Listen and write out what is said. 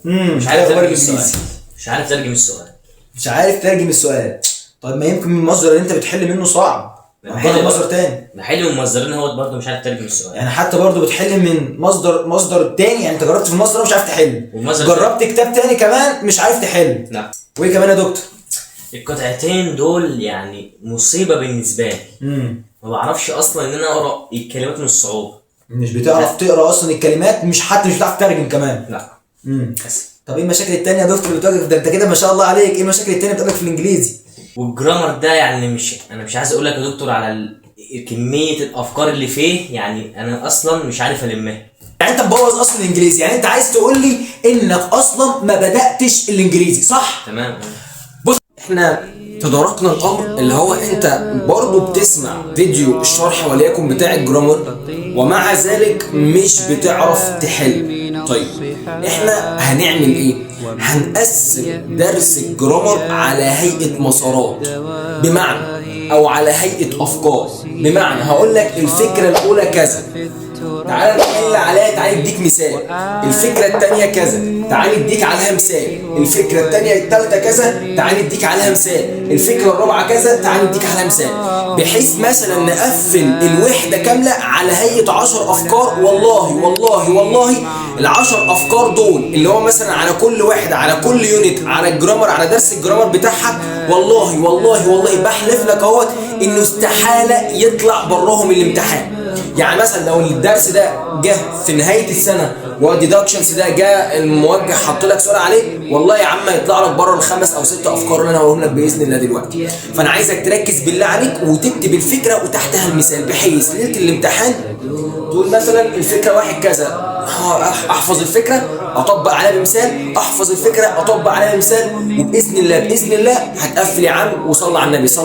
مش عارف ترجم السؤال. مش عارف ترجم السؤال. طيب ما يمكن من المصدر اللي انت بتحل منه صعب، بحل مصدر تاني. بحل من مصدرين هو برضه مش عارف ترجم السؤال. يعني حتى برضه بتحل من مصدر تاني، يعني انت جربت في المصدر مش عارف تحل، جربت كتاب تاني كمان مش عارف تحل. لا. وايه كمان يا دكتور؟ القطعتين دول يعني مصيبه بالنسبه لي. ما بعرفش اصلا ان انا اقرا الكلمات من الصعوبه. مش بتعرف تقرا اصلا الكلمات، مش بتعرف تترجم كمان. لا. طب ايه المشاكل التانية يا دكتور اللي بتواجهك؟ ده انت كده ما شاء الله عليك. ايه المشاكل التانية بتقابلك في الانجليزي؟ والجرامر ده يعني انا مش عايز اقول لك يا دكتور على كميه الافكار اللي فيه، يعني انا اصلا مش عارف المها. يعني انت مبوظ اصلا الانجليزي، يعني انت عايز تقول لي انك اصلا ما بداتش الانجليزي، صح؟ تمام. بص، احنا تداركنا الامر اللي هو انت برضه بتسمع فيديو الشرح وليكن بتاع الجرامر ومع ذلك مش بتعرف تحل. طيب احنا هنعمل ايه؟ هنقسم درس الجرامر على هيئة مسارات، بمعنى او على هيئة افكار. بمعنى هقول لك الفكرة الاولى كذا، تعال نحل عليها، تعال نديك مثال. الفكرة التانية كذا، تعال نديك عليها مثال. الفكرة التانية التالتة كذا، تعال نديك عليها مثال. الفكرة الرابعة كذا، تعال نديك عليها مثال. بحيث مثلا نقفل الوحدة كاملة على هيئة 10 أفكار. والله ال10 أفكار دول اللي هو مثلا على كل وحدة، على كل يونت، على الجرامر، على درس الجرامر بتاعها، والله بحلف لك اهوت إنه استحالة يطلع براهم الامتحان. يعني مثلا لو الدرس ده جه في نهايه السنه والديدكشنز ده جه الموجه حط لك سؤال عليه، والله يا عم هيطلع لك بره الخمس او ست افكار اللي انا هقولهم لك باذن الله دلوقتي. فانا عايزك تركز بالله عليك وتكتب الفكره وتحتها المثال، بحيث ليله الامتحان تقول مثلا الفكره واحد كذا، احفظ الفكره اطبق عليها بمثال، احفظ الفكره اطبق عليها بمثال، وباذن الله هتقفل يا عم. وصلى على النبي صلى